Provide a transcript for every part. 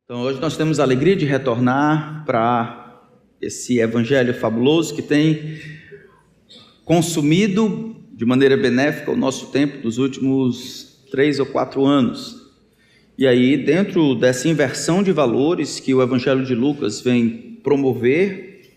Então hoje nós temos a alegria de retornar para esse evangelho fabuloso que tem consumido de maneira benéfica o nosso tempo dos últimos 3 ou 4 anos. E aí, dentro dessa inversão de valores que o evangelho de Lucas vem promover,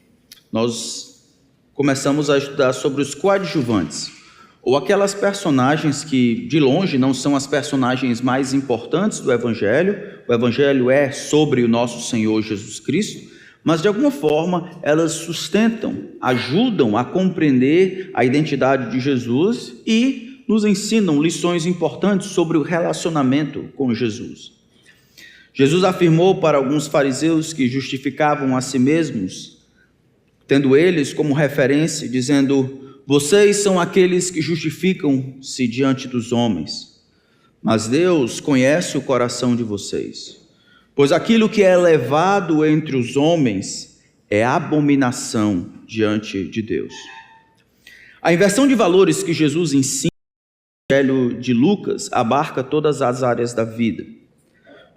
nós começamos a estudar sobre os coadjuvantes, ou aquelas personagens que de longe não são as personagens mais importantes do evangelho. O evangelho é sobre o nosso Senhor Jesus Cristo, mas de alguma forma elas sustentam, ajudam a compreender a identidade de Jesus e nos ensinam lições importantes sobre o relacionamento com Jesus. Jesus afirmou para alguns fariseus que justificavam a si mesmos, tendo eles como referência, dizendo: vocês são aqueles que justificam-se diante dos homens, mas Deus conhece o coração de vocês, pois aquilo que é elevado entre os homens é abominação diante de Deus. A inversão de valores que Jesus ensina no Evangelho de Lucas abarca todas as áreas da vida.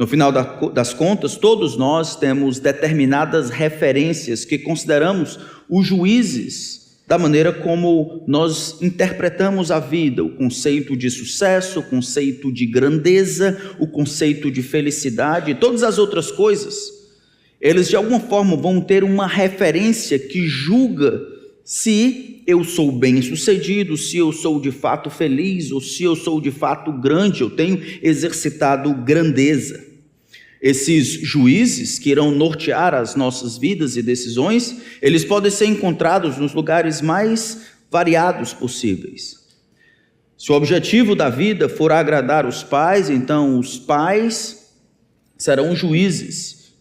No final das contas, todos nós temos determinadas referências que consideramos os juízes da maneira como nós interpretamos a vida, o conceito de sucesso, o conceito de grandeza, o conceito de felicidade e todas as outras coisas. Eles de alguma forma vão ter uma referência que julga se eu sou bem-sucedido, se eu sou de fato feliz ou se eu sou de fato grande, eu tenho exercitado grandeza. Esses juízes que irão nortear as nossas vidas e decisões, eles podem ser encontrados nos lugares mais variados possíveis. Se o objetivo da vida for agradar os pais, então os pais serão juízes,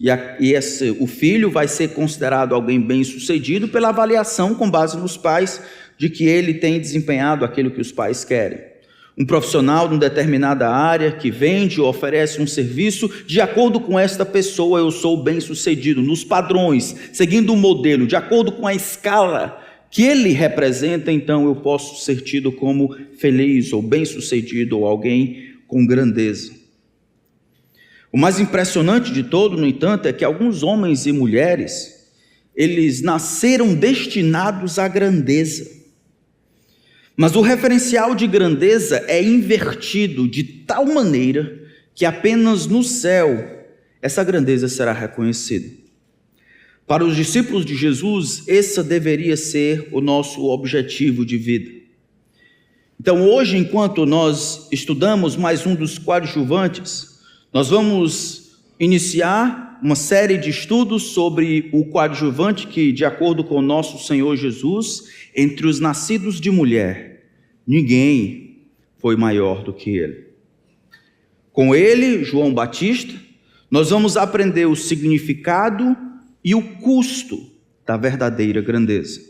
o filho vai ser considerado alguém bem-sucedido pela avaliação com base nos pais de que ele tem desempenhado aquilo que os pais querem. Um profissional de uma determinada área que vende ou oferece um serviço, de acordo com esta pessoa eu sou bem-sucedido, nos padrões, seguindo um modelo, de acordo com a escala que ele representa, então eu posso ser tido como feliz ou bem-sucedido ou alguém com grandeza. O mais impressionante de todo, no entanto, é que alguns homens e mulheres, eles nasceram destinados à grandeza. Mas o referencial de grandeza é invertido de tal maneira que apenas no céu essa grandeza será reconhecida. Para os discípulos de Jesus, esse deveria ser o nosso objetivo de vida. Então hoje, enquanto nós estudamos mais um dos coadjuvantes, nós vamos iniciar uma série de estudos sobre o coadjuvante que, de acordo com o nosso Senhor Jesus, entre os nascidos de mulher, ninguém foi maior do que ele. Com ele, João Batista, nós vamos aprender o significado e o custo da verdadeira grandeza.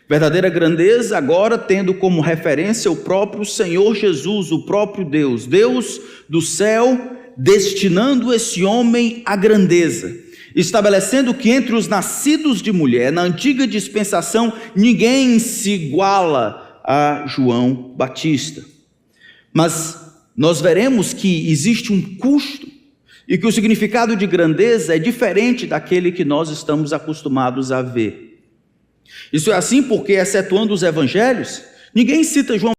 Verdadeira grandeza agora tendo como referência o próprio Senhor Jesus, o próprio Deus, Deus do céu, destinando esse homem à grandeza, estabelecendo que entre os nascidos de mulher, na antiga dispensação, ninguém se iguala a João Batista. Mas nós veremos que existe um custo e que o significado de grandeza é diferente daquele que nós estamos acostumados a ver. Isso é assim porque, excetuando os evangelhos, ninguém cita João.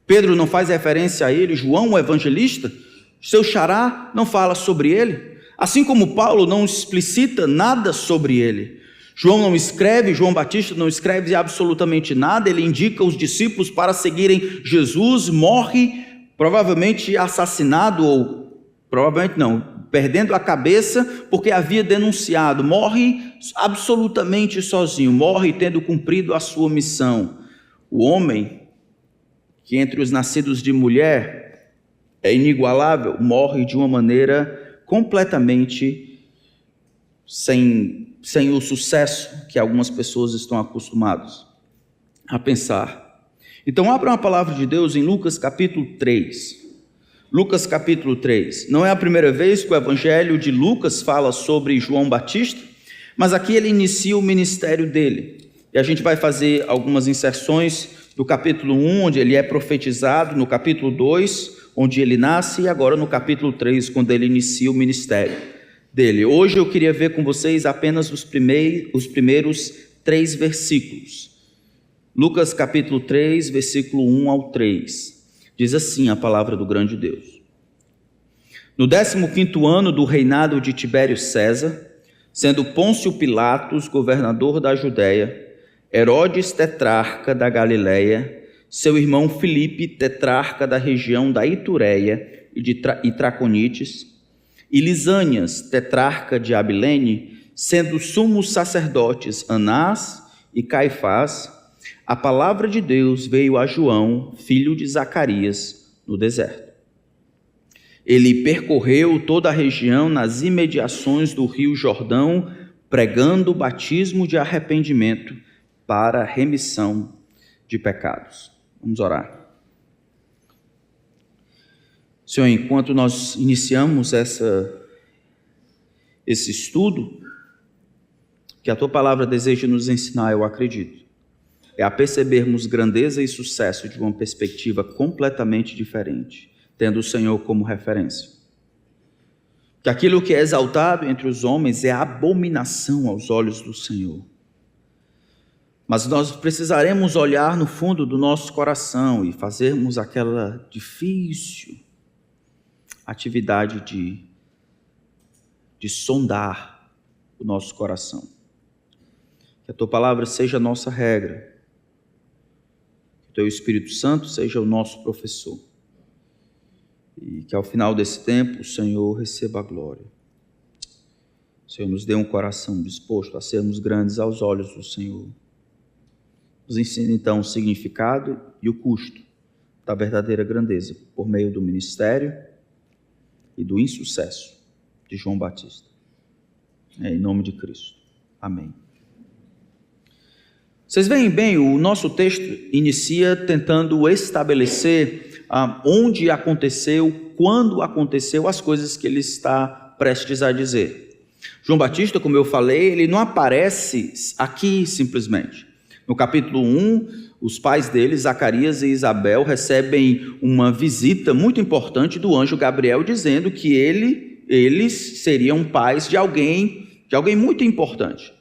Pedro não faz referência a ele, João, o evangelista, seu xará não fala sobre ele, assim como Paulo não explicita nada sobre ele. João Batista não escreve absolutamente nada, ele indica os discípulos para seguirem Jesus, morre, provavelmente assassinado, ou provavelmente não, perdendo a cabeça, porque havia denunciado, morre absolutamente sozinho, morre tendo cumprido a sua missão. O homem que entre os nascidos de mulher é inigualável, morre de uma maneira completamente sem o sucesso que algumas pessoas estão acostumadas a pensar. Então abra uma palavra de Deus em Lucas capítulo 3. Lucas capítulo 3. Não é a primeira vez que o evangelho de Lucas fala sobre João Batista, mas aqui ele inicia o ministério dele. E a gente vai fazer algumas inserções do capítulo 1, onde ele é profetizado, no capítulo 2, onde ele nasce, e agora no capítulo 3, quando ele inicia o ministério. dele. Hoje eu queria ver com vocês apenas os primeiros 3 versículos. Lucas capítulo 3, versículo 1 ao 3. Diz assim a palavra do grande Deus. No 15º ano do reinado de Tibério César, sendo Pôncio Pilatos governador da Judéia, Herodes tetrarca da Galiléia, seu irmão Filipe tetrarca da região da Itureia e Traconites, e Lisânias tetrarca de Abilene, sendo sumos sacerdotes Anás e Caifás, a palavra de Deus veio a João, filho de Zacarias, no deserto. Ele percorreu toda a região nas imediações do rio Jordão, pregando o batismo de arrependimento para a remissão de pecados. Vamos orar. Senhor, enquanto nós iniciamos esse estudo, que a Tua palavra deseja nos ensinar, eu acredito, é a percebermos grandeza e sucesso de uma perspectiva completamente diferente, tendo o Senhor como referência. Que aquilo que é exaltado entre os homens é abominação aos olhos do Senhor. Mas nós precisaremos olhar no fundo do nosso coração e fazermos aquela difícil atividade de sondar o nosso coração. Que a Tua palavra seja a nossa regra. Que o Teu Espírito Santo seja o nosso professor. E que ao final desse tempo o Senhor receba a glória. O Senhor nos dê um coração disposto a sermos grandes aos olhos do Senhor. Nos ensina então o significado e o custo da verdadeira grandeza por meio do ministério e do insucesso de João Batista. Em nome de Cristo. Amém. Vocês veem bem, o nosso texto inicia tentando estabelecer onde aconteceu, quando aconteceu as coisas que ele está prestes a dizer. João Batista, como eu falei, ele não aparece aqui simplesmente. No capítulo 1, os pais dele, Zacarias e Isabel, recebem uma visita muito importante do anjo Gabriel, dizendo que eles seriam pais de alguém muito importante.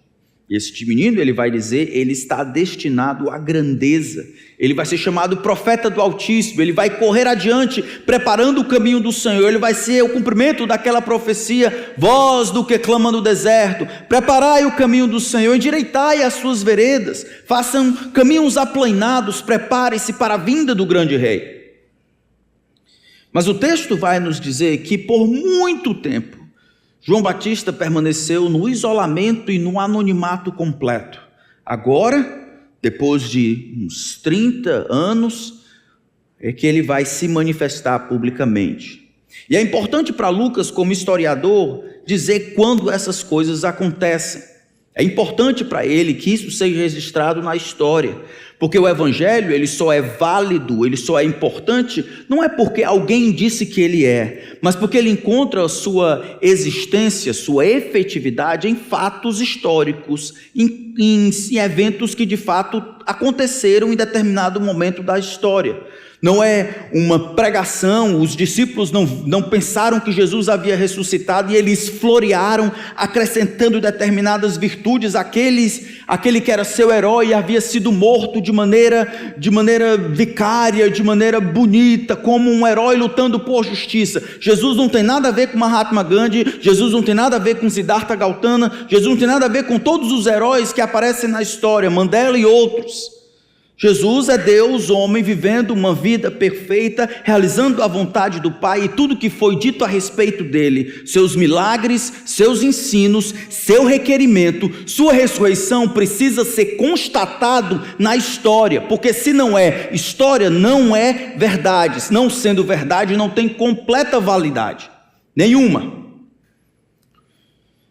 E esse menino, ele vai dizer, ele está destinado à grandeza. Ele vai ser chamado profeta do Altíssimo, ele vai correr adiante, preparando o caminho do Senhor. Ele vai ser o cumprimento daquela profecia, voz do que clama no deserto, preparai o caminho do Senhor, endireitai as suas veredas, façam caminhos aplainados, preparem-se para a vinda do grande rei. Mas o texto vai nos dizer que por muito tempo, João Batista permaneceu no isolamento e no anonimato completo. Agora, depois de uns 30 anos, é que ele vai se manifestar publicamente. E é importante para Lucas, como historiador, dizer quando essas coisas acontecem. É importante para ele que isso seja registrado na história, porque o evangelho, ele só é válido, ele só é importante, não é porque alguém disse que ele é, mas porque ele encontra a sua existência, sua efetividade em fatos históricos, em eventos que de fato aconteceram em determinado momento da história. Não é uma pregação, os discípulos não pensaram que Jesus havia ressuscitado e eles florearam, acrescentando determinadas virtudes àquele que era seu herói e havia sido morto de maneira vicária, de maneira bonita, como um herói lutando por justiça. Jesus não tem nada a ver com Mahatma Gandhi, Jesus não tem nada a ver com Siddhartha Gautama, Jesus não tem nada a ver com todos os heróis que aparecem na história, Mandela e outros. Jesus é Deus, homem, vivendo uma vida perfeita, realizando a vontade do Pai, e tudo que foi dito a respeito dele, seus milagres, seus ensinos, seu requerimento, sua ressurreição precisa ser constatado na história, porque se não é história, não é verdade. Não sendo verdade, não tem completa validade nenhuma.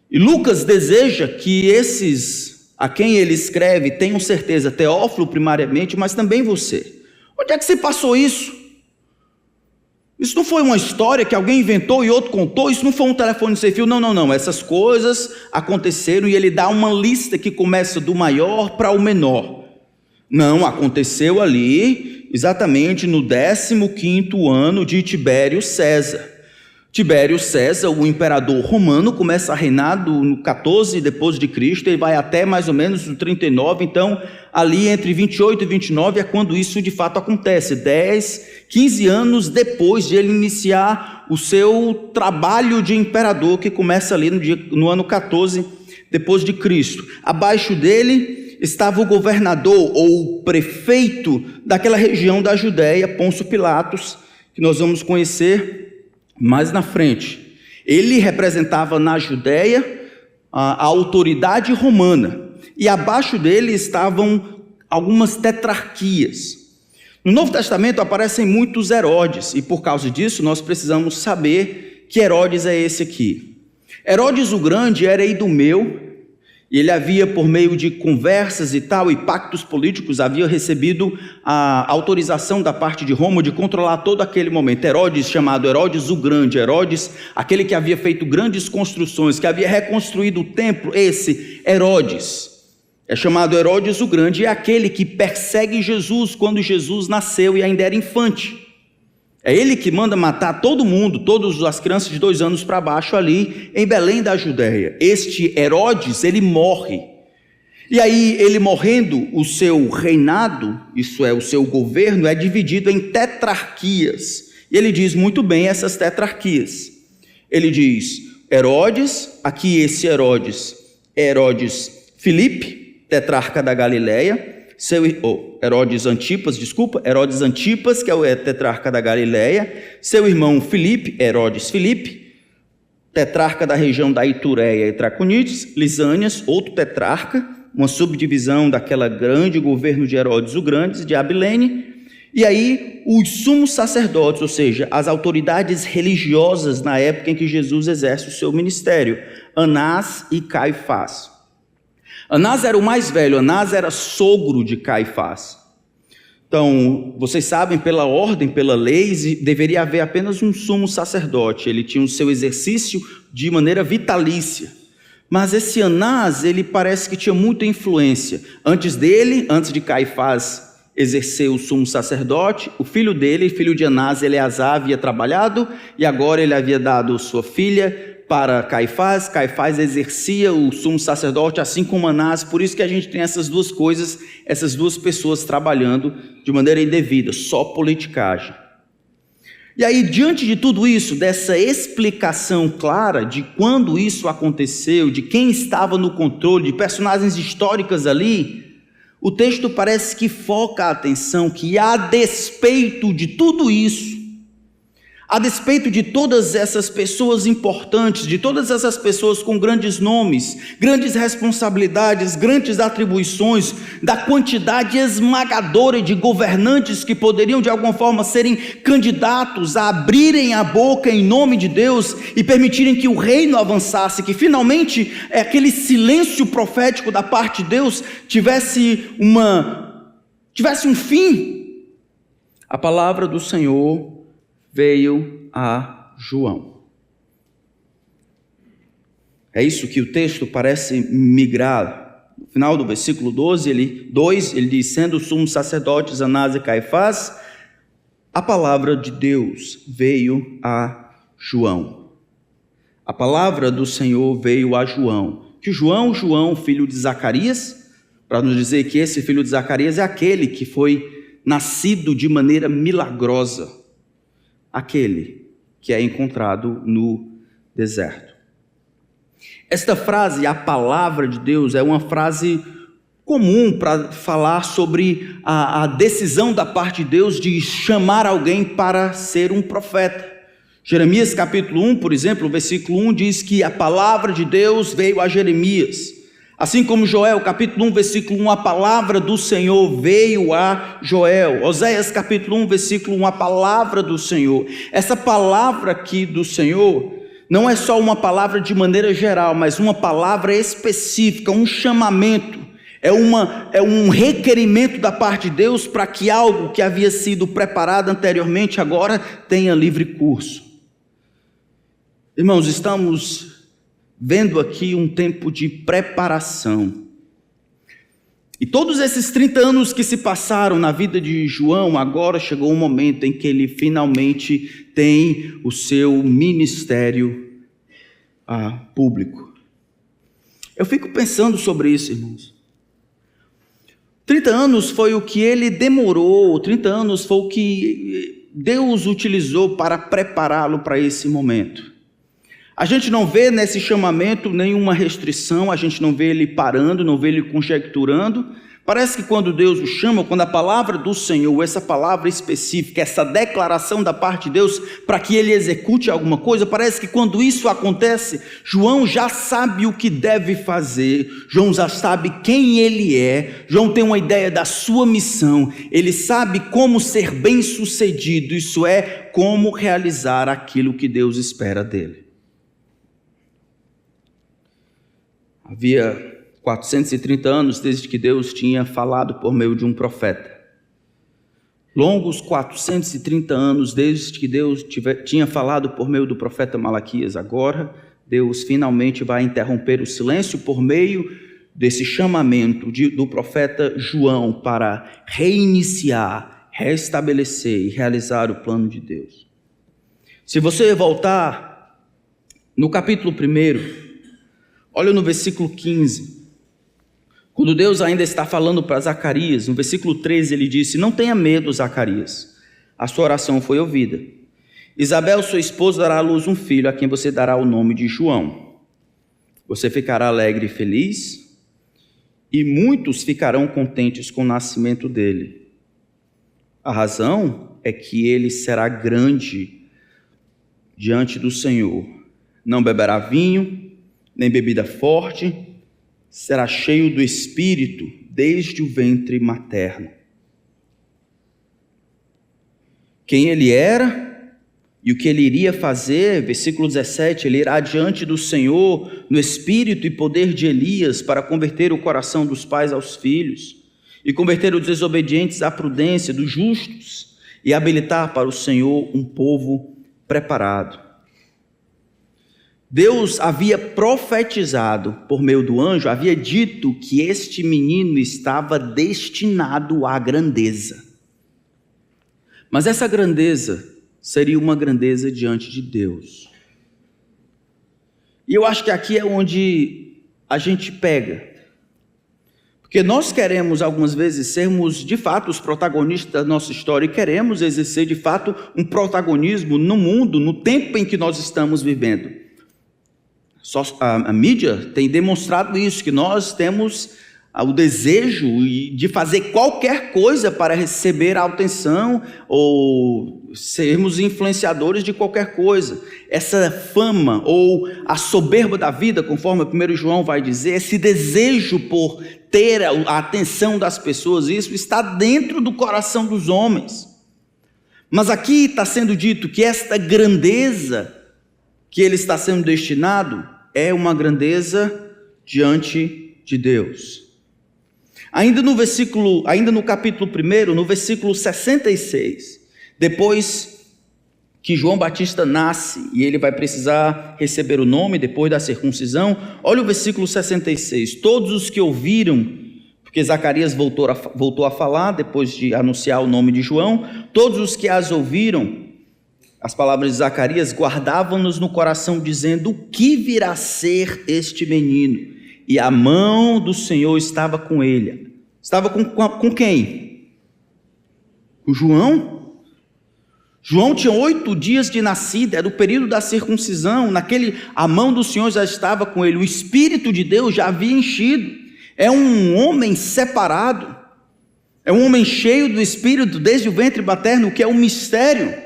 E Lucas deseja que esses a quem ele escreve, tenham certeza, Teófilo primariamente, mas também você. Onde é que você passou isso? Isso não foi uma história que alguém inventou e outro contou, isso não foi um telefone sem fio, não, essas coisas aconteceram e ele dá uma lista que começa do maior para o menor. Não, aconteceu ali, exatamente no 15º ano de Tibério César. Tibério César, o imperador romano, começa a reinar no 14 depois de Cristo, e vai até mais ou menos o 39, então ali entre 28 e 29 é quando isso de fato acontece, 15 anos depois de ele iniciar o seu trabalho de imperador, que começa ali no ano 14 depois de Cristo. Abaixo dele estava o governador ou o prefeito daquela região da Judéia, Pôncio Pilatos, que nós vamos conhecer mais na frente. Ele representava na Judéia a autoridade romana, e abaixo dele estavam algumas tetrarquias. No Novo Testamento aparecem muitos Herodes, e por causa disso nós precisamos saber que Herodes é esse aqui. Herodes o Grande era idumeu, e ele havia, por meio de conversas e tal, e pactos políticos, havia recebido a autorização da parte de Roma de controlar todo aquele momento. Herodes, chamado Herodes o Grande, Herodes, aquele que havia feito grandes construções, que havia reconstruído o templo, esse Herodes, é chamado Herodes o Grande, é aquele que persegue Jesus quando Jesus nasceu e ainda era infante. É ele que manda matar todo mundo, todas as crianças de 2 anos para baixo ali em Belém da Judéia. Este Herodes, ele morre. E aí, ele morrendo, o seu reinado, isso é, o seu governo, é dividido em tetrarquias. E ele diz muito bem essas tetrarquias. Ele diz, Herodes, aqui esse Herodes é Herodes Filipe, tetrarca da Galileia, Herodes Antipas, que é o tetrarca da Galileia, seu irmão Filipe, Herodes Filipe, tetrarca da região da Itureia e Traconites, Lisânias, outro tetrarca, uma subdivisão daquela grande governo de Herodes o Grande, de Abilene, e aí os sumos sacerdotes, ou seja, as autoridades religiosas na época em que Jesus exerce o seu ministério, Anás e Caifás. Anás era o mais velho, Anás era sogro de Caifás. Então, vocês sabem, pela ordem, pela lei, deveria haver apenas um sumo sacerdote, ele tinha o seu exercício de maneira vitalícia. Mas esse Anás, ele parece que tinha muita influência. Antes de Caifás exercer o sumo sacerdote, o filho dele, filho de Anás, Eleazar, havia trabalhado, e agora ele havia dado sua filha para Caifás. Caifás exercia o sumo sacerdote, assim como Anás. Por isso que a gente tem essas duas coisas, essas duas pessoas trabalhando de maneira indevida, só politicagem. E aí, diante de tudo isso, dessa explicação clara de quando isso aconteceu, de quem estava no controle, de personagens históricas ali, o texto parece que foca a atenção que, a despeito de tudo isso, a despeito de todas essas pessoas importantes, de todas essas pessoas com grandes nomes, grandes responsabilidades, grandes atribuições, da quantidade esmagadora de governantes que poderiam de alguma forma serem candidatos a abrirem a boca em nome de Deus e permitirem que o reino avançasse, que finalmente aquele silêncio profético da parte de Deus tivesse um fim. A palavra do Senhor veio a João. É isso que o texto parece migrar. No final do versículo 2, ele diz, sendo sumo sacerdotes Anás e Caifás, a palavra de Deus veio a João. A palavra do Senhor veio a João. Que João, filho de Zacarias, para nos dizer que esse filho de Zacarias é aquele que foi nascido de maneira milagrosa, aquele que é encontrado no deserto. Esta frase, a palavra de Deus, é uma frase comum para falar sobre a decisão da parte de Deus de chamar alguém para ser um profeta. Jeremias capítulo 1, por exemplo, versículo 1 diz que a palavra de Deus veio a Jeremias. Assim como Joel, capítulo 1, versículo 1, a palavra do Senhor veio a Joel. Oséias, capítulo 1, versículo 1, a palavra do Senhor. Essa palavra aqui do Senhor não é só uma palavra de maneira geral, mas uma palavra específica, um chamamento. É um requerimento da parte de Deus para que algo que havia sido preparado anteriormente agora tenha livre curso. Irmãos, estamos vendo aqui um tempo de preparação. E todos esses 30 anos que se passaram na vida de João, agora chegou um momento em que ele finalmente tem o seu ministério público. Eu fico pensando sobre isso, irmãos. 30 anos foi o que ele demorou, 30 anos foi o que Deus utilizou para prepará-lo para esse momento. A gente não vê nesse chamamento nenhuma restrição, a gente não vê ele parando, não vê ele conjecturando. Parece que quando Deus o chama, quando a palavra do Senhor, essa palavra específica, essa declaração da parte de Deus para que ele execute alguma coisa, parece que quando isso acontece, João já sabe o que deve fazer, João já sabe quem ele é, João tem uma ideia da sua missão, ele sabe como ser bem-sucedido, isso é, como realizar aquilo que Deus espera dele. Havia 430 anos desde que Deus tinha falado por meio de um profeta. Longos 430 anos desde que Deus tinha falado por meio do profeta Malaquias. Agora, Deus finalmente vai interromper o silêncio por meio desse chamamento do profeta João para reiniciar, restabelecer e realizar o plano de Deus. Se você voltar no capítulo 1, olha no versículo 15, quando Deus ainda está falando para Zacarias, no versículo 13 ele disse: não tenha medo, Zacarias, a sua oração foi ouvida. Isabel, sua esposa, dará à luz um filho, a quem você dará o nome de João. Você ficará alegre e feliz, e muitos ficarão contentes com o nascimento dele. A razão é que ele será grande diante do Senhor, não beberá vinho, nem bebida forte, será cheio do Espírito desde o ventre materno. Quem ele era e o que ele iria fazer, versículo 17, ele irá diante do Senhor no espírito e poder de Elias para converter o coração dos pais aos filhos e converter os desobedientes à prudência dos justos e habilitar para o Senhor um povo preparado. Deus havia profetizado por meio do anjo, havia dito que este menino estava destinado à grandeza. Mas essa grandeza seria uma grandeza diante de Deus. E eu acho que aqui é onde a gente pega. Porque nós queremos algumas vezes sermos de fato os protagonistas da nossa história e queremos exercer de fato um protagonismo no mundo, no tempo em que nós estamos vivendo. A mídia tem demonstrado isso, que nós temos o desejo de fazer qualquer coisa para receber a atenção ou sermos influenciadores de qualquer coisa. Essa fama ou a soberba da vida, conforme o 1 João vai dizer, esse desejo por ter a atenção das pessoas, isso está dentro do coração dos homens. Mas aqui está sendo dito que esta grandeza que ele está sendo destinado é uma grandeza diante de Deus. Ainda no capítulo 1, no versículo 66, depois que João Batista nasce e ele vai precisar receber o nome depois da circuncisão, olha o versículo 66, todos os que ouviram, porque Zacarias voltou a falar depois de anunciar o nome de João, todos os que as ouviram, as palavras de Zacarias, guardavam-nos no coração, dizendo: o que virá a ser este menino? E a mão do Senhor estava com ele. Estava com quem? Com João? João tinha 8 dias de nascida, era o período da circuncisão, a mão do Senhor já estava com ele, o Espírito de Deus já havia enchido. É um homem separado, é um homem cheio do Espírito desde o ventre materno, que é um mistério.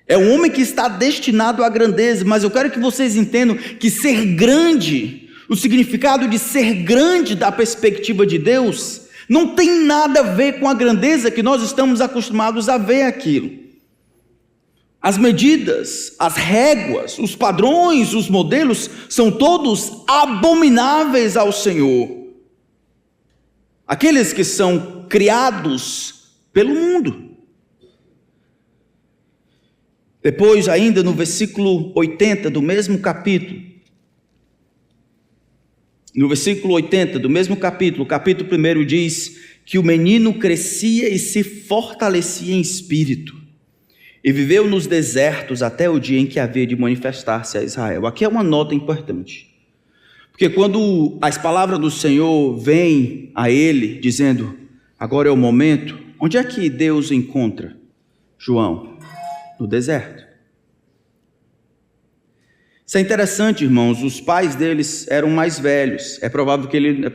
É um homem que está destinado à grandeza, mas eu quero que vocês entendam que ser grande, o significado de ser grande da perspectiva de Deus, não tem nada a ver com a grandeza que nós estamos acostumados a ver aquilo. As medidas, as réguas, os padrões, os modelos, são todos abomináveis ao Senhor. Aqueles que são criados pelo mundo. Depois, ainda no versículo 80 do mesmo capítulo, No versículo 80 do mesmo capítulo, o capítulo 1 diz que o menino crescia e se fortalecia em espírito, e viveu nos desertos até o dia em que havia de manifestar-se a Israel. Aqui é uma nota importante, porque quando as palavras do Senhor vêm a ele, dizendo, agora é o momento, onde é que Deus encontra João? No deserto. Isso é interessante, irmãos, os pais deles eram mais velhos, é provável que ele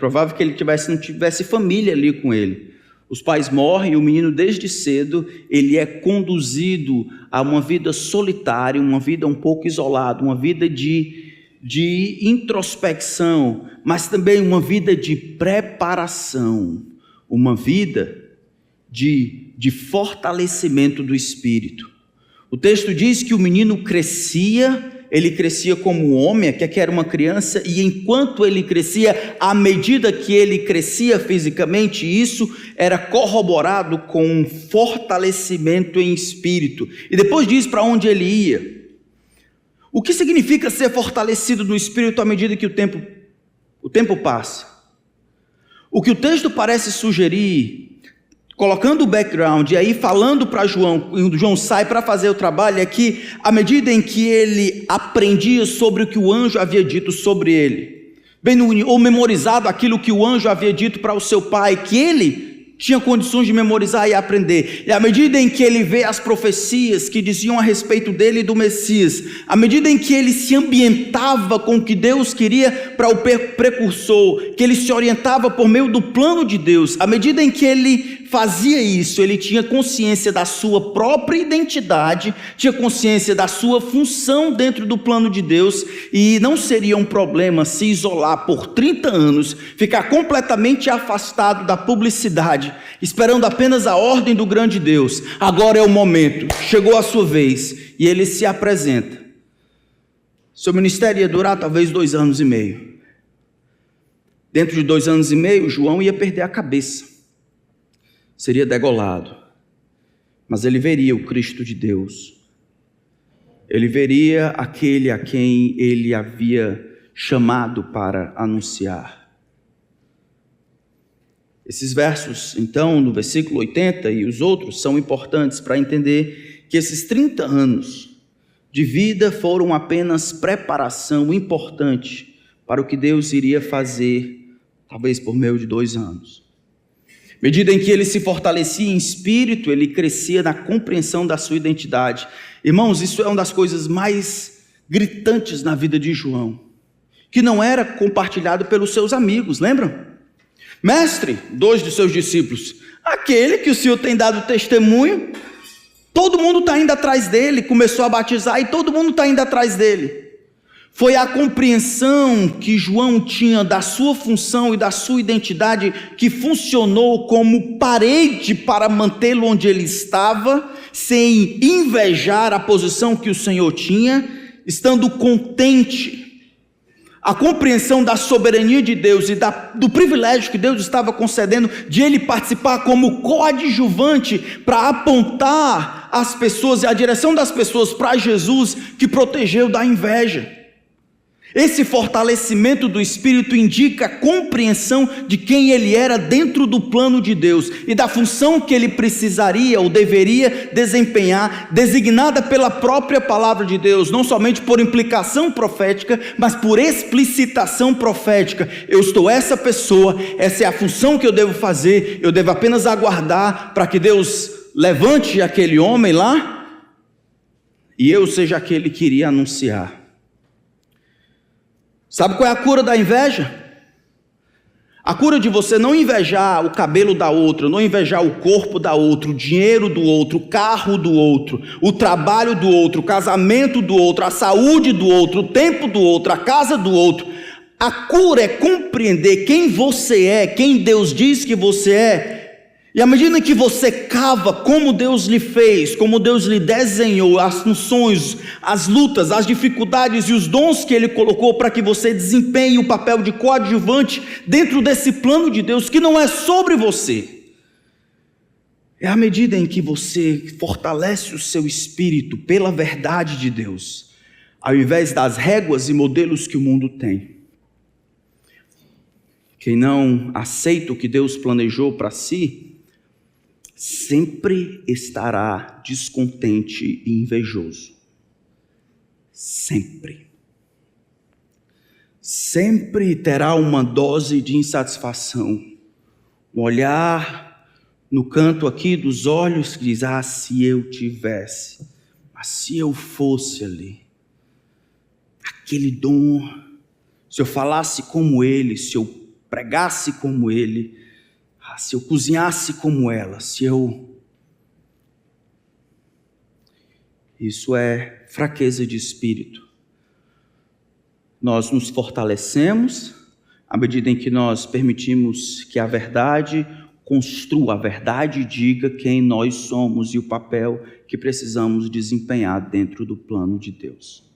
não tivesse família ali com ele. Os pais morrem e o menino desde cedo, ele é conduzido a uma vida solitária, uma vida um pouco isolada, uma vida de introspecção, mas também uma vida de preparação, uma vida de fortalecimento do espírito. O texto diz que o menino crescia, ele crescia como homem, que era uma criança, e enquanto ele crescia, à medida que ele crescia fisicamente, isso era corroborado com um fortalecimento em espírito. E depois diz para onde ele ia. O que significa ser fortalecido no espírito à medida que o tempo passa? O que o texto parece sugerir, colocando o background e aí falando para João, e João sai para fazer o trabalho, é que à medida em que ele aprendia sobre o que o anjo havia dito sobre ele, ou memorizado aquilo que o anjo havia dito para o seu pai, que ele tinha condições de memorizar e aprender, e à medida em que ele vê as profecias que diziam a respeito dele e do Messias, à medida em que ele se ambientava com o que Deus queria para o precursor, que ele se orientava por meio do plano de Deus, à medida em que ele fazia isso, ele tinha consciência da sua própria identidade, tinha consciência da sua função dentro do plano de Deus, e não seria um problema se isolar por 30 anos, ficar completamente afastado da publicidade, esperando apenas a ordem do grande Deus. Agora é o momento, chegou a sua vez, e ele se apresenta. Seu ministério ia durar talvez 2 anos e meio. Dentro de 2 anos e meio, João ia perder a cabeça, seria degolado, mas ele veria o Cristo de Deus, ele veria aquele a quem ele havia chamado para anunciar. Esses versos, então, no versículo 80 e os outros, são importantes para entender que esses 30 anos de vida foram apenas preparação importante para o que Deus iria fazer, talvez por meio de 2 anos. À medida em que ele se fortalecia em espírito, ele crescia na compreensão da sua identidade. Irmãos, isso é uma das coisas mais gritantes na vida de João, que não era compartilhado pelos seus amigos, lembram? Mestre, 2 de seus discípulos, aquele que o Senhor tem dado testemunho, todo mundo está indo atrás dele, começou a batizar e todo mundo está indo atrás dele. Foi a compreensão que João tinha da sua função e da sua identidade que funcionou como parede para mantê-lo onde ele estava, sem invejar a posição que o Senhor tinha, estando contente. A compreensão da soberania de Deus e do privilégio que Deus estava concedendo de ele participar como coadjuvante para apontar as pessoas e a direção das pessoas para Jesus, que protegeu da inveja. Esse fortalecimento do Espírito indica a compreensão de quem ele era dentro do plano de Deus e da função que ele precisaria ou deveria desempenhar, designada pela própria palavra de Deus, não somente por implicação profética, mas por explicitação profética. Eu estou essa pessoa, essa é a função que eu devo fazer, eu devo apenas aguardar para que Deus levante aquele homem lá e eu seja aquele que iria anunciar. Sabe qual é a cura da inveja? A cura de você não invejar o cabelo da outra, não invejar o corpo da outra, o dinheiro do outro, o carro do outro, o trabalho do outro, o casamento do outro, a saúde do outro, o tempo do outro, a casa do outro. A cura é compreender quem você é, quem Deus diz que você é. E à medida que você cava como Deus lhe fez, como Deus lhe desenhou, as funções, as lutas, as dificuldades e os dons que Ele colocou para que você desempenhe o papel de coadjuvante dentro desse plano de Deus que não é sobre você. É à medida em que você fortalece o seu espírito pela verdade de Deus, ao invés das réguas e modelos que o mundo tem. quem não aceita o que Deus planejou para si, sempre estará descontente e invejoso. Sempre. Sempre terá uma dose de insatisfação. Um olhar no canto aqui dos olhos que diz: ah, se eu tivesse, mas se eu fosse ali, aquele dom, se eu falasse como ele, se eu pregasse como ele, se eu cozinhasse como ela, Isso é fraqueza de espírito. Nós nos fortalecemos à medida em que nós permitimos que a verdade construa, a verdade diga quem nós somos e o papel que precisamos desempenhar dentro do plano de Deus.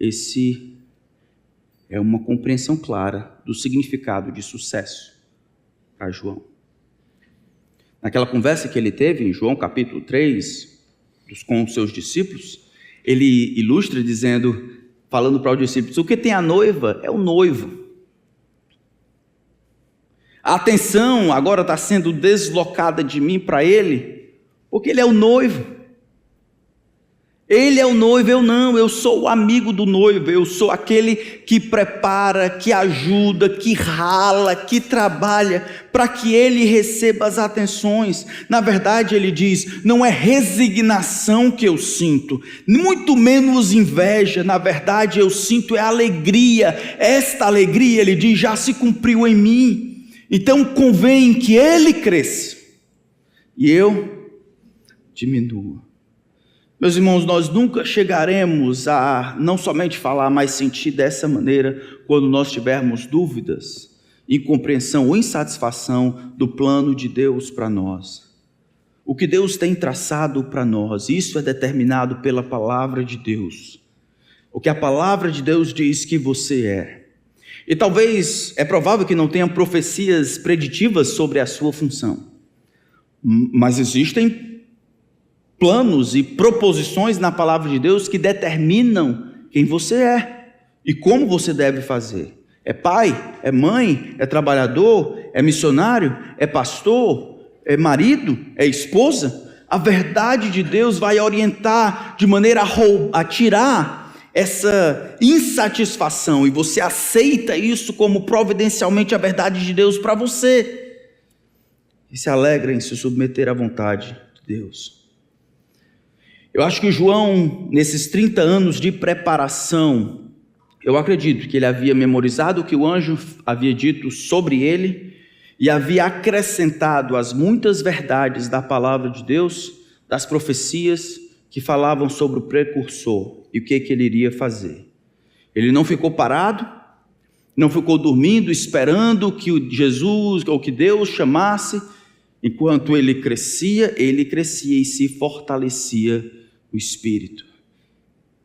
Esse é uma compreensão clara do significado de sucesso para João. Naquela conversa que ele teve em João capítulo 3, com os seus discípulos, ele ilustra falando para os discípulos: o que tem a noiva é o noivo. A atenção agora está sendo deslocada de mim para ele, porque ele é o noivo. Ele é o noivo, eu não, eu sou o amigo do noivo, eu sou aquele que prepara, que ajuda, que rala, que trabalha para que ele receba as atenções. Na verdade, ele diz, não é resignação que eu sinto, muito menos inveja, na verdade eu sinto alegria. Esta alegria, ele diz, já se cumpriu em mim, então convém que ele cresça e eu diminua. Meus irmãos, nós nunca chegaremos a não somente falar, mas sentir dessa maneira quando nós tivermos dúvidas, incompreensão ou insatisfação do plano de Deus para nós. O que Deus tem traçado para nós, isso é determinado pela palavra de Deus. O que a palavra de Deus diz que você é. E talvez, é provável que não tenha profecias preditivas sobre a sua função, mas existem planos e proposições na palavra de Deus que determinam quem você é e como você deve fazer. É pai, é mãe, é trabalhador, é missionário, é pastor, é marido, é esposa. A verdade de Deus vai orientar de maneira a tirar essa insatisfação, e você aceita isso como providencialmente a verdade de Deus para você e se alegra em se submeter à vontade de Deus. Eu acho que João, nesses 30 anos de preparação, eu acredito que ele havia memorizado o que o anjo havia dito sobre ele e havia acrescentado as muitas verdades da palavra de Deus, das profecias que falavam sobre o precursor e o que ele iria fazer. Ele não ficou parado, não ficou dormindo, esperando que Jesus ou que Deus chamasse. Enquanto ele crescia e se fortalecia o Espírito.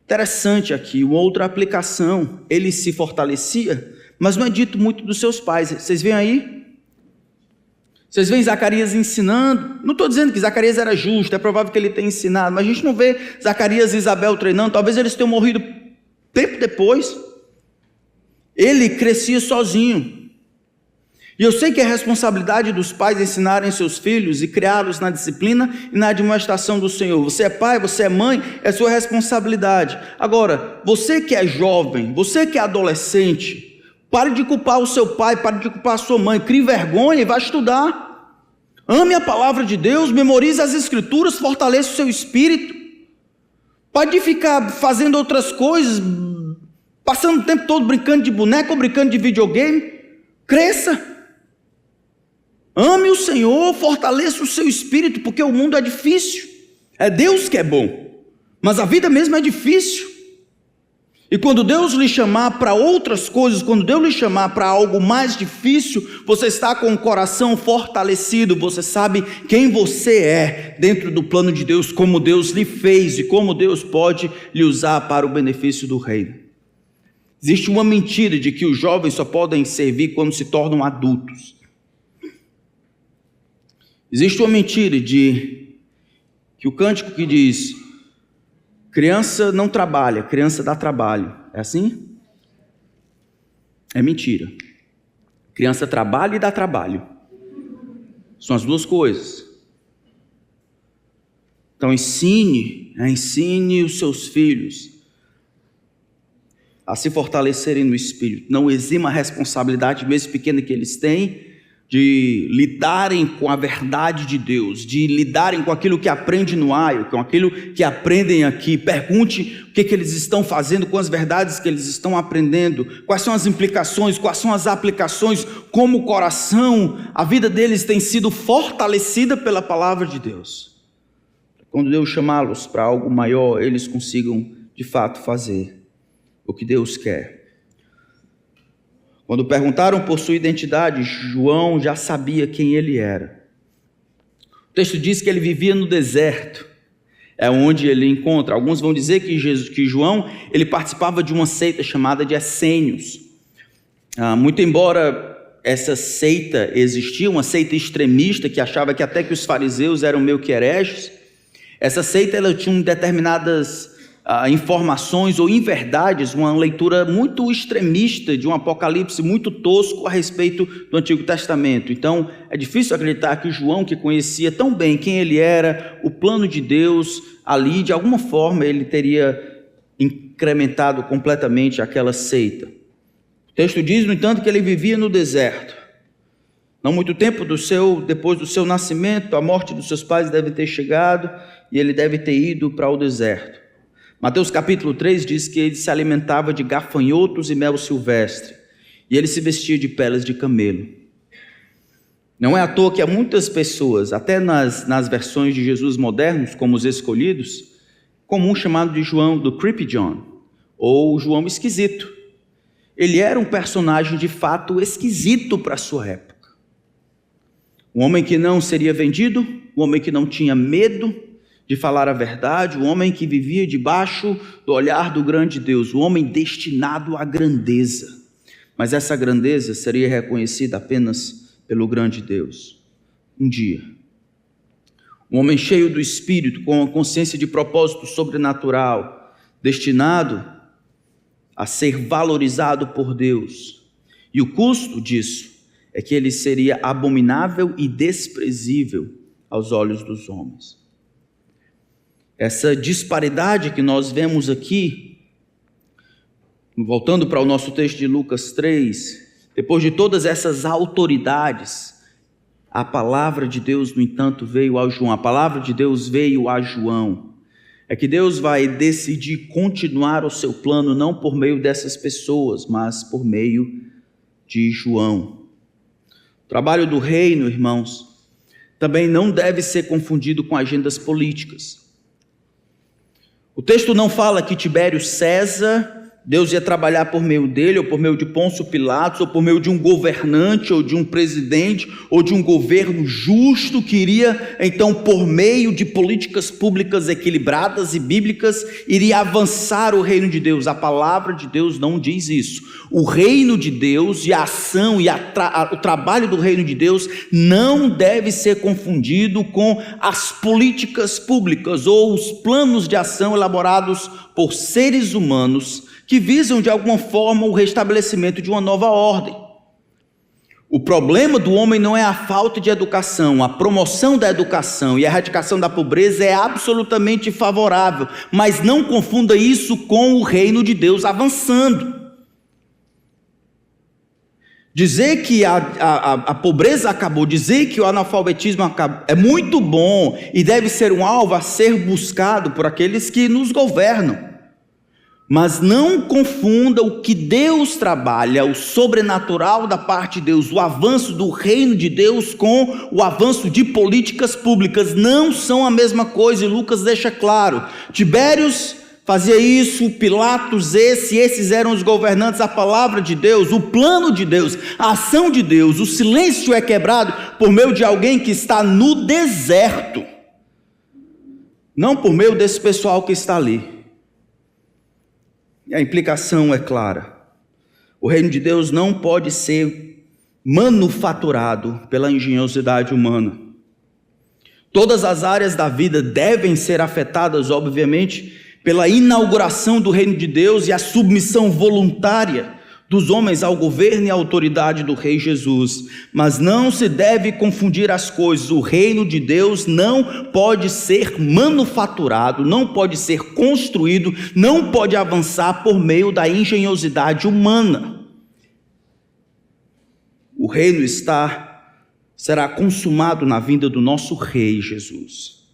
Interessante aqui, uma outra aplicação, ele se fortalecia, mas não é dito muito dos seus pais. Vocês veem aí? Vocês veem Zacarias ensinando? Não estou dizendo que Zacarias era justo, é provável que ele tenha ensinado, mas a gente não vê Zacarias e Isabel treinando, talvez eles tenham morrido tempo depois. Ele crescia sozinho. E eu sei que é responsabilidade dos pais ensinarem seus filhos e criá-los na disciplina e na admoestação do Senhor. Você é pai, você é mãe, é sua responsabilidade. Agora, você que é jovem, você que é adolescente, pare de culpar o seu pai, pare de culpar a sua mãe, crie vergonha e vá estudar. Ame a palavra de Deus, memorize as escrituras, fortaleça o seu espírito. Pare de ficar fazendo outras coisas, passando o tempo todo brincando de boneca ou brincando de videogame. Cresça. Ame o Senhor, fortaleça o seu espírito, porque o mundo é difícil. É Deus que é bom, mas a vida mesmo é difícil. E quando Deus lhe chamar para outras coisas, quando Deus lhe chamar para algo mais difícil, você está com o coração fortalecido, você sabe quem você é dentro do plano de Deus, como Deus lhe fez e como Deus pode lhe usar para o benefício do reino. Existe uma mentira de que os jovens só podem servir quando se tornam adultos. Existe uma mentira de que o cântico que diz: criança não trabalha, criança dá trabalho. É assim? É mentira. Criança trabalha e dá trabalho. São as duas coisas. Então ensine os seus filhos a se fortalecerem no Espírito. Não exima a responsabilidade, mesmo pequena que eles têm, de lidarem com a verdade de Deus, de lidarem com aquilo que aprende no AIO, com aquilo que aprendem aqui. Pergunte o que eles estão fazendo com as verdades que eles estão aprendendo, quais são as implicações, quais são as aplicações, como o coração, a vida deles tem sido fortalecida pela palavra de Deus. Quando Deus chamá-los para algo maior, eles consigam de fato fazer o que Deus quer. Quando perguntaram por sua identidade, João já sabia quem ele era. O texto diz que ele vivia no deserto, é onde ele encontra. Alguns vão dizer que João ele participava de uma seita chamada de essênios. Muito embora essa seita existia, uma seita extremista que achava que até que os fariseus eram meio que hereges, essa seita ela tinha determinadas informações ou inverdades, uma leitura muito extremista de um apocalipse muito tosco a respeito do Antigo Testamento. Então é difícil acreditar que João, que conhecia tão bem quem ele era, o plano de Deus ali, de alguma forma ele teria incrementado completamente aquela seita. O texto diz, no entanto, que ele vivia no deserto. Não muito tempo depois do seu nascimento, a morte dos seus pais deve ter chegado e ele deve ter ido para o deserto. Mateus capítulo 3 diz que ele se alimentava de gafanhotos e mel silvestre, e ele se vestia de peles de camelo. Não é à toa que há muitas pessoas, até nas versões de Jesus modernos, como os escolhidos, comum chamado de João do Creepy John, ou João esquisito. Ele era um personagem de fato esquisito para a sua época. Um homem que não seria vendido, um homem que não tinha medo de falar a verdade, o homem que vivia debaixo do olhar do grande Deus, o homem destinado à grandeza. Mas essa grandeza seria reconhecida apenas pelo grande Deus. Um dia, um homem cheio do Espírito, com a consciência de propósito sobrenatural, destinado a ser valorizado por Deus. E o custo disso é que ele seria abominável e desprezível aos olhos dos homens. Essa disparidade que nós vemos aqui, voltando para o nosso texto de Lucas 3, depois de todas essas autoridades, a palavra de Deus, no entanto, veio a João. A palavra de Deus veio a João. É que Deus vai decidir continuar o seu plano, não por meio dessas pessoas, mas por meio de João. O trabalho do reino, irmãos, também não deve ser confundido com agendas políticas. O texto não fala que Tibério César, Deus ia trabalhar por meio dele, ou por meio de Pôncio Pilatos, ou por meio de um governante, ou de um presidente, ou de um governo justo, que iria, então, por meio de políticas públicas equilibradas e bíblicas, iria avançar o reino de Deus. A palavra de Deus não diz isso. O reino de Deus e a ação e o trabalho do reino de Deus não deve ser confundido com as políticas públicas ou os planos de ação elaborados por seres humanos que visam de alguma forma o restabelecimento de uma nova ordem. O problema do homem não é a falta de educação, a promoção da educação e a erradicação da pobreza é absolutamente favorável, mas não confunda isso com o reino de Deus avançando. Dizer que a pobreza acabou, dizer que o analfabetismo acabou, é muito bom e deve ser um alvo a ser buscado por aqueles que nos governam. Mas não confunda o que Deus trabalha, o sobrenatural da parte de Deus, o avanço do reino de Deus com o avanço de políticas públicas. Não são a mesma coisa, e Lucas deixa claro. Tibérios fazia isso, Pilatos esses eram os governantes. A palavra de Deus, o plano de Deus, a ação de Deus, o silêncio é quebrado por meio de alguém que está no deserto, não por meio desse pessoal que está ali. E a implicação é clara. O reino de Deus não pode ser manufaturado pela engenhosidade humana. Todas as áreas da vida devem ser afetadas, obviamente, pela inauguração do reino de Deus e a submissão voluntária dos homens ao governo e à autoridade do Rei Jesus. Mas não se deve confundir as coisas. O reino de Deus não pode ser manufaturado, não pode ser construído, não pode avançar por meio da engenhosidade humana. O reino será consumado na vinda do nosso Rei Jesus,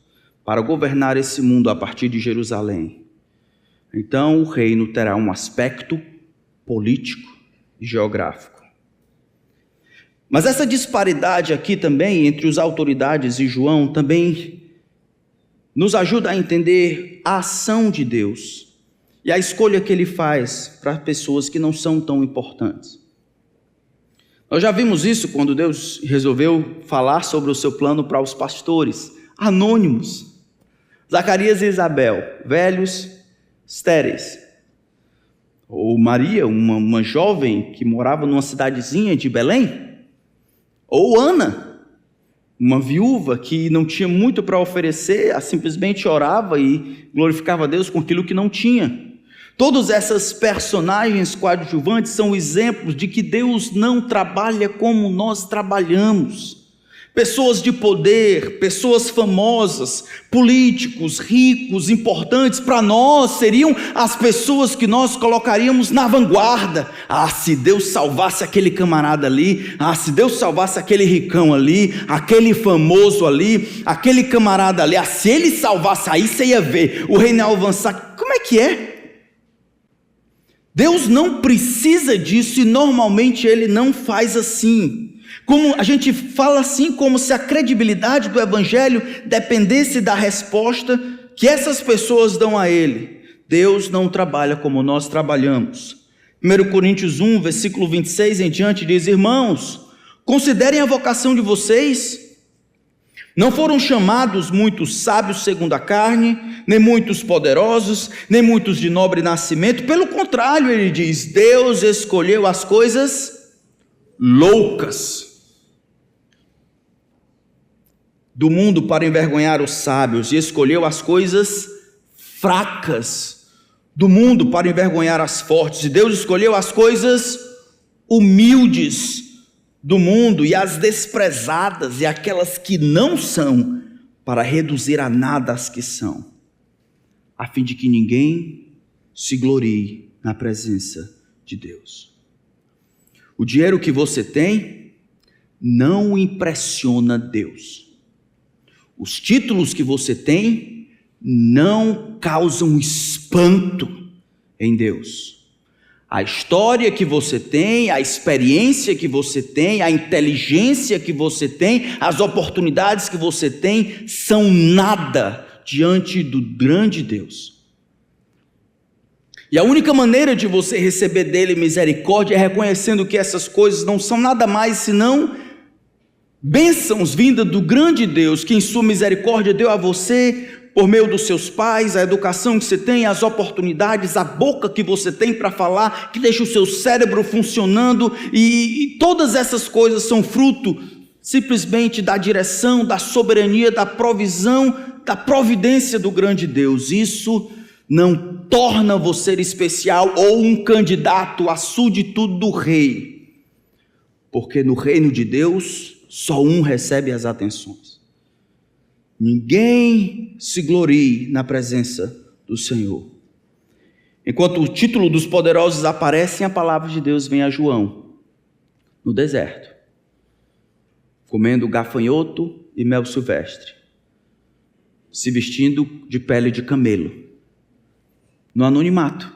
para governar esse mundo a partir de Jerusalém. Então o reino terá um aspecto político e geográfico. Mas essa disparidade aqui também entre as autoridades e João também nos ajuda a entender a ação de Deus e a escolha que ele faz para pessoas que não são tão importantes. Nós já vimos isso quando Deus resolveu falar sobre o seu plano para os pastores anônimos, Zacarias e Isabel, velhos, estéreis. Ou Maria, uma jovem que morava numa cidadezinha de Belém. Ou Ana, uma viúva que não tinha muito para oferecer, simplesmente orava e glorificava a Deus com aquilo que não tinha. Todas essas personagens coadjuvantes são exemplos de que Deus não trabalha como nós trabalhamos. Pessoas de poder, pessoas famosas, políticos, ricos, importantes, para nós seriam as pessoas que nós colocaríamos na vanguarda. Se Deus salvasse aquele camarada ali, se Deus salvasse aquele ricão ali, aquele famoso ali, aquele camarada ali, se ele salvasse, aí você ia ver o reino avançar. Como é que é? Deus não precisa disso e normalmente Ele não faz assim. Como a gente fala assim, como se a credibilidade do Evangelho dependesse da resposta que essas pessoas dão a Ele. Deus não trabalha como nós trabalhamos. 1 Coríntios 1, versículo 26 em diante diz: irmãos, considerem a vocação de vocês. Não foram chamados muitos sábios segundo a carne, nem muitos poderosos, nem muitos de nobre nascimento. Pelo contrário, ele diz: Deus escolheu as coisas loucas do mundo para envergonhar os sábios, e escolheu as coisas fracas do mundo para envergonhar as fortes. E Deus escolheu as coisas humildes do mundo e as desprezadas e aquelas que não são, para reduzir a nada as que são, a fim de que ninguém se glorie na presença de Deus. O dinheiro que você tem não impressiona Deus. Os títulos que você tem não causam espanto em Deus. A história que você tem, a experiência que você tem, a inteligência que você tem, as oportunidades que você tem, são nada diante do grande Deus. E a única maneira de você receber dele misericórdia é reconhecendo que essas coisas não são nada mais senão bênçãos vindas do grande Deus, que em sua misericórdia deu a você por meio dos seus pais, a educação que você tem, as oportunidades, a boca que você tem para falar, que deixa o seu cérebro funcionando, e todas essas coisas são fruto simplesmente da direção, da soberania, da provisão, da providência do grande Deus. Isso não torna você especial ou um candidato a súdito do rei, porque no reino de Deus só um recebe as atenções. Ninguém se glorie na presença do Senhor. Enquanto o título dos poderosos aparece, a palavra de Deus vem a João, no deserto, comendo gafanhoto e mel silvestre, se vestindo de pele de camelo, no anonimato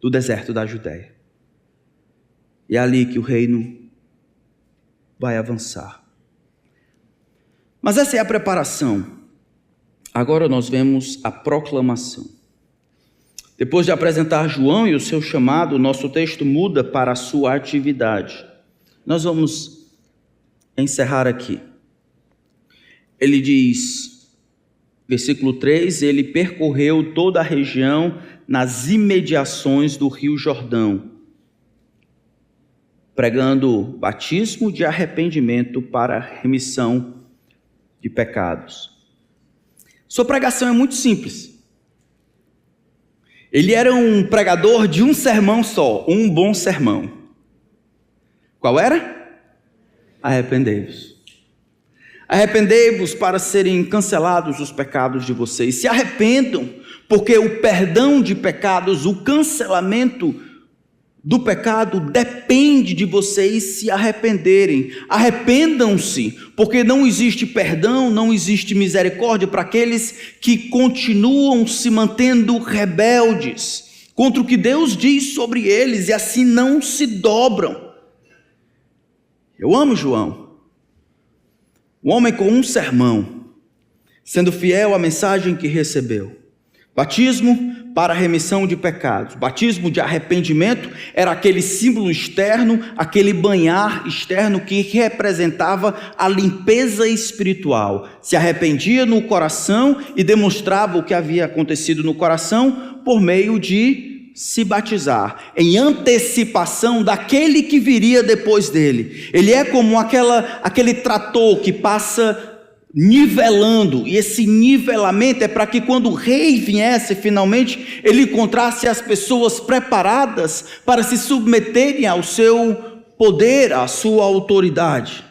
do deserto da Judéia. E é ali que o reino vai avançar. Mas essa é a preparação. Agora nós vemos a proclamação. Depois de apresentar João e o seu chamado, o nosso texto muda para a sua atividade. Nós vamos encerrar aqui. Ele diz, versículo 3, ele percorreu toda a região nas imediações do rio Jordão, pregando batismo de arrependimento para remissão de pecados. Sua pregação é muito simples. Ele era um pregador de um sermão só, um bom sermão. Qual era? Arrependei-vos. Arrependei-vos para serem cancelados os pecados de vocês. Se arrependam, porque o perdão de pecados, o cancelamento do pecado depende de vocês se arrependerem. Arrependam-se, porque não existe perdão, não existe misericórdia para aqueles que continuam se mantendo rebeldes contra o que Deus diz sobre eles e assim não se dobram. Eu amo João. Um homem com um sermão, sendo fiel à mensagem que recebeu. Batismo para a remissão de pecados. Batismo de arrependimento era aquele símbolo externo, aquele banhar externo que representava a limpeza espiritual. Se arrependia no coração e demonstrava o que havia acontecido no coração por meio de se batizar, em antecipação daquele que viria depois dele. Ele é como aquele trator que passa nivelando, e esse nivelamento é para que quando o rei viesse finalmente, ele encontrasse as pessoas preparadas para se submeterem ao seu poder, à sua autoridade.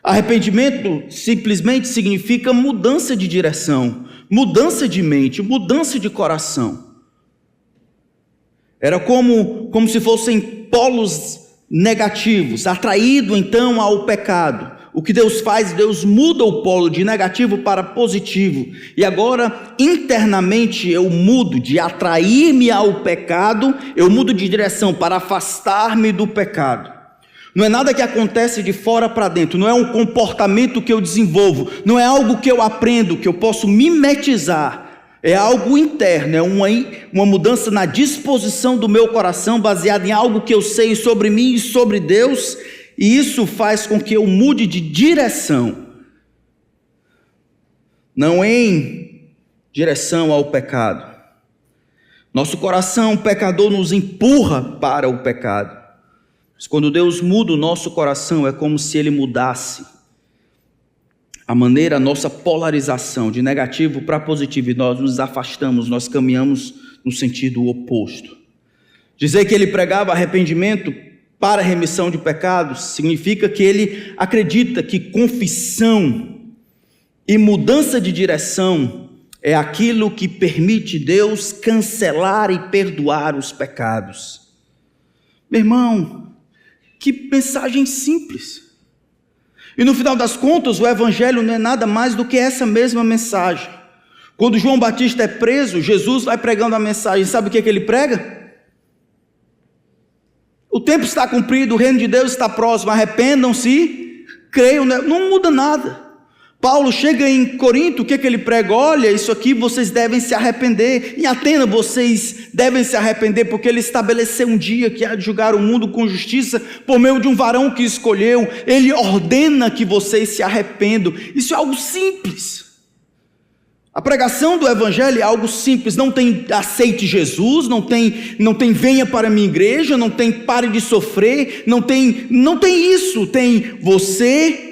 Arrependimento simplesmente significa mudança de direção, mudança de mente, mudança de coração. Era como se fossem polos negativos, atraído então ao pecado. O que Deus faz, Deus muda o polo de negativo para positivo. E agora, internamente, eu mudo de atrair-me ao pecado, eu mudo de direção para afastar-me do pecado. Não é nada que acontece de fora para dentro, não é um comportamento que eu desenvolvo, não é algo que eu aprendo, que eu posso mimetizar. É algo interno, é uma mudança na disposição do meu coração, baseada em algo que eu sei sobre mim e sobre Deus, e isso faz com que eu mude de direção, não em direção ao pecado. Nosso coração pecador nos empurra para o pecado, mas quando Deus muda o nosso coração, é como se Ele mudasse a nossa polarização de negativo para positivo, e nós nos afastamos, nós caminhamos no sentido oposto. Dizer que ele pregava arrependimento para remissão de pecados significa que ele acredita que confissão e mudança de direção é aquilo que permite Deus cancelar e perdoar os pecados. Meu irmão, que mensagem simples. E no final das contas, o evangelho não é nada mais do que essa mesma mensagem. Quando João Batista é preso, Jesus vai pregando a mensagem. Sabe o que ele prega? O tempo está cumprido, o reino de Deus está próximo, arrependam-se, creiam, não muda nada. Paulo chega em Corinto, o que ele prega? Olha, isso aqui vocês devem se arrepender. Em Atenas vocês devem se arrepender, porque ele estabeleceu um dia que há de julgar o mundo com justiça, por meio de um varão que escolheu. Ele ordena que vocês se arrependam. Isso é algo simples. A pregação do evangelho é algo simples. Não tem aceite Jesus, não tem venha para a minha igreja, não tem pare de sofrer, não tem isso. Tem você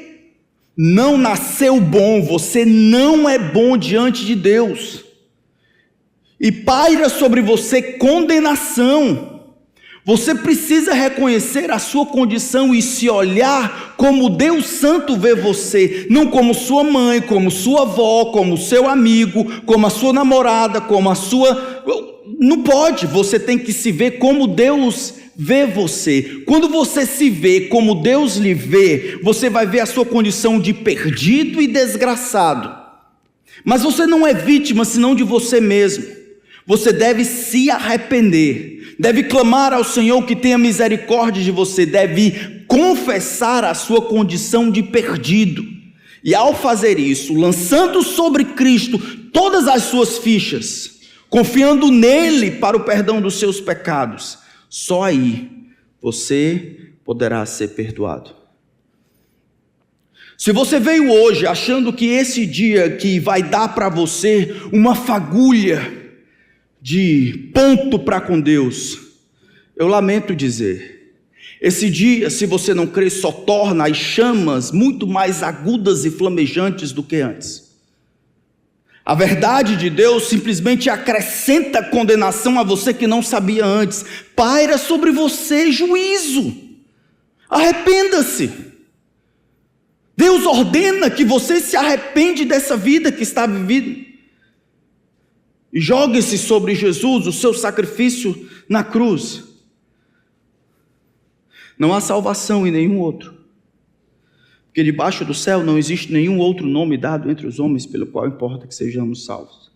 não nasceu bom, você não é bom diante de Deus, e paira sobre você condenação. Você precisa reconhecer a sua condição e se olhar como Deus Santo vê você, não como sua mãe, como sua avó, como seu amigo, como a sua namorada, como a sua... Não pode, você tem que se ver como Deus vê você. Quando você se vê como Deus lhe vê, você vai ver a sua condição de perdido e desgraçado. Mas você não é vítima senão de você mesmo. Você deve se arrepender, deve clamar ao Senhor que tenha misericórdia de você, deve confessar a sua condição de perdido. E ao fazer isso, lançando sobre Cristo todas as suas fichas, confiando nele para o perdão dos seus pecados, só aí você poderá ser perdoado. Se você veio hoje achando que esse dia que vai dar para você uma fagulha de ponto para com Deus, eu lamento dizer, esse dia, se você não crê, só torna as chamas muito mais agudas e flamejantes do que antes. A verdade de Deus simplesmente acrescenta condenação a você que não sabia antes. Paira sobre você juízo. Arrependa-se. Deus ordena que você se arrepende dessa vida que está vivendo. E jogue-se sobre Jesus, o seu sacrifício na cruz. Não há salvação em nenhum outro. Porque debaixo do céu não existe nenhum outro nome dado entre os homens pelo qual importa que sejamos salvos.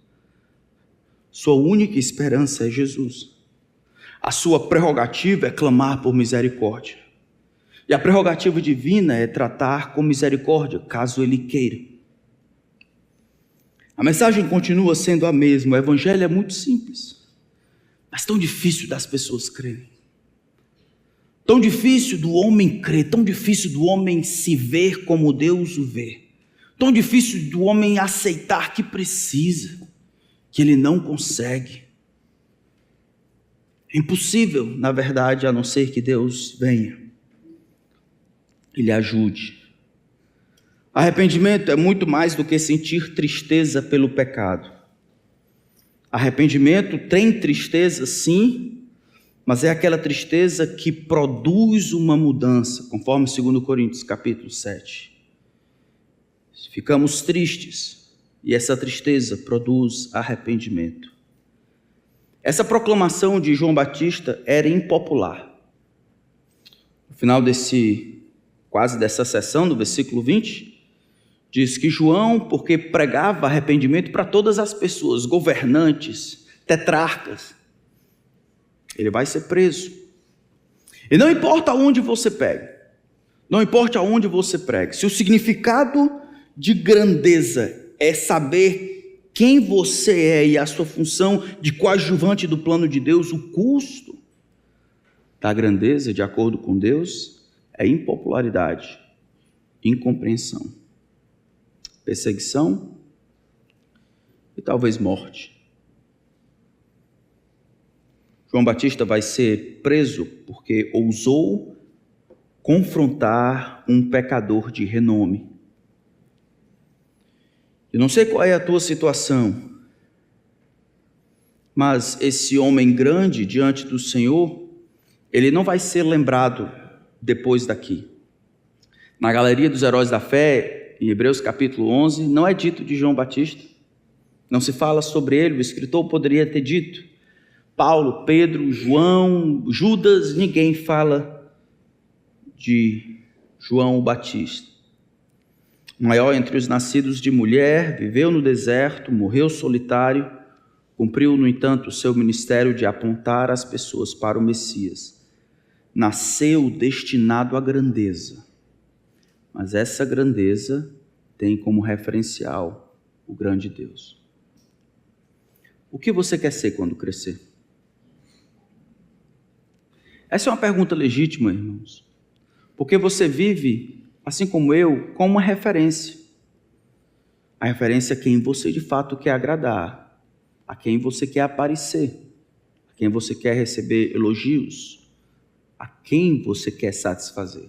Sua única esperança é Jesus. A sua prerrogativa é clamar por misericórdia. E a prerrogativa divina é tratar com misericórdia, caso Ele queira. A mensagem continua sendo a mesma. O evangelho é muito simples, mas tão difícil das pessoas crerem. Tão difícil do homem crer, tão difícil do homem se ver como Deus o vê. Tão difícil do homem aceitar que precisa, que ele não consegue. É impossível, na verdade, a não ser que Deus venha e lhe ajude. Arrependimento é muito mais do que sentir tristeza pelo pecado. Arrependimento tem tristeza, sim, mas é aquela tristeza que produz uma mudança, conforme 2 Coríntios capítulo 7. Ficamos tristes e essa tristeza produz arrependimento. Essa proclamação de João Batista era impopular. No final dessa sessão, do versículo 20, diz que João, porque pregava arrependimento para todas as pessoas, governantes, tetrarcas, ele vai ser preso. E não importa aonde você pegue, não importa aonde você pregue, se o significado de grandeza é saber quem você é e a sua função de coadjuvante do plano de Deus, o custo da grandeza, de acordo com Deus, é impopularidade, incompreensão, perseguição e talvez morte. João Batista vai ser preso porque ousou confrontar um pecador de renome. Eu não sei qual é a tua situação, mas esse homem grande diante do Senhor, ele não vai ser lembrado depois daqui. Na galeria dos heróis da fé, em Hebreus capítulo 11, não é dito de João Batista, não se fala sobre ele. O escritor poderia ter dito Paulo, Pedro, João, Judas, ninguém fala de João Batista. O maior entre os nascidos de mulher, viveu no deserto, morreu solitário, cumpriu, no entanto, o seu ministério de apontar as pessoas para o Messias. Nasceu destinado à grandeza, mas essa grandeza tem como referencial o grande Deus. O que você quer ser quando crescer? Essa é uma pergunta legítima, irmãos, porque você vive, assim como eu, com uma referência. A referência a quem você de fato quer agradar, a quem você quer aparecer, a quem você quer receber elogios, a quem você quer satisfazer.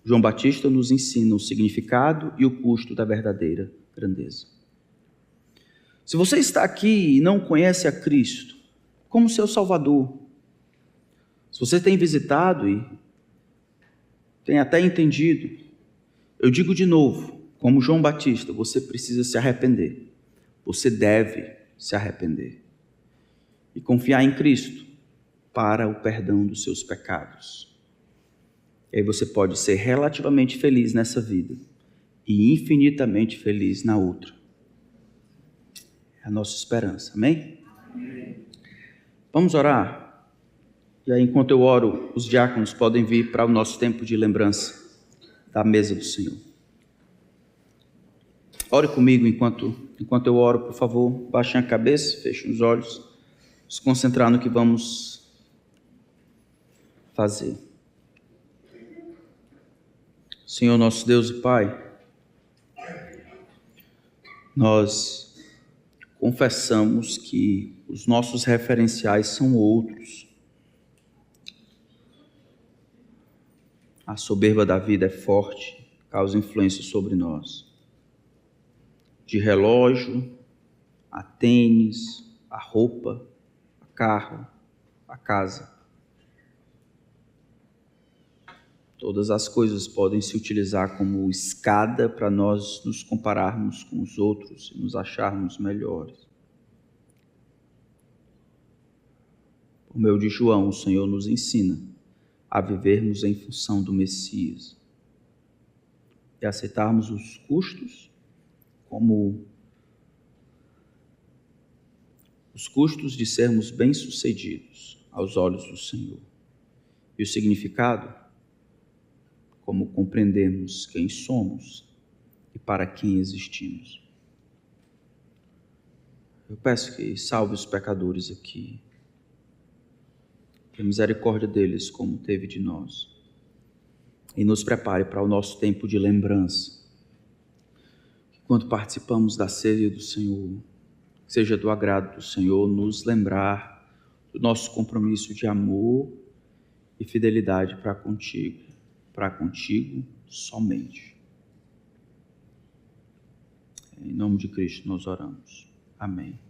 João Batista nos ensina o significado e o custo da verdadeira grandeza. Se você está aqui e não conhece a Cristo como seu Salvador, se você tem visitado e tem até entendido, eu digo de novo, como João Batista, você precisa se arrepender. Você deve se arrepender e confiar em Cristo para o perdão dos seus pecados. E aí você pode ser relativamente feliz nessa vida e infinitamente feliz na outra. É a nossa esperança, amém? Amém. Vamos orar? E aí, enquanto eu oro, os diáconos podem vir para o nosso tempo de lembrança da mesa do Senhor. Ore comigo enquanto eu oro, por favor. Baixem a cabeça, fechem os olhos. Se concentrar no que vamos fazer. Senhor nosso Deus e Pai, nós confessamos que os nossos referenciais são outros. A soberba da vida é forte, causa influência sobre nós. De relógio, a tênis, a roupa, a carro, a casa. Todas as coisas podem se utilizar como escada para nós nos compararmos com os outros e nos acharmos melhores. Por meio de João, o Senhor nos ensina a vivermos em função do Messias e aceitarmos os custos como os custos de sermos bem-sucedidos aos olhos do Senhor. E o significado, como compreendemos quem somos e para quem existimos. Eu peço que salve os pecadores aqui. Tenha misericórdia deles como teve de nós. E nos prepare para o nosso tempo de lembrança. Que quando participamos da ceia do Senhor, seja do agrado do Senhor nos lembrar do nosso compromisso de amor e fidelidade para contigo somente. Em nome de Cristo nós oramos. Amém.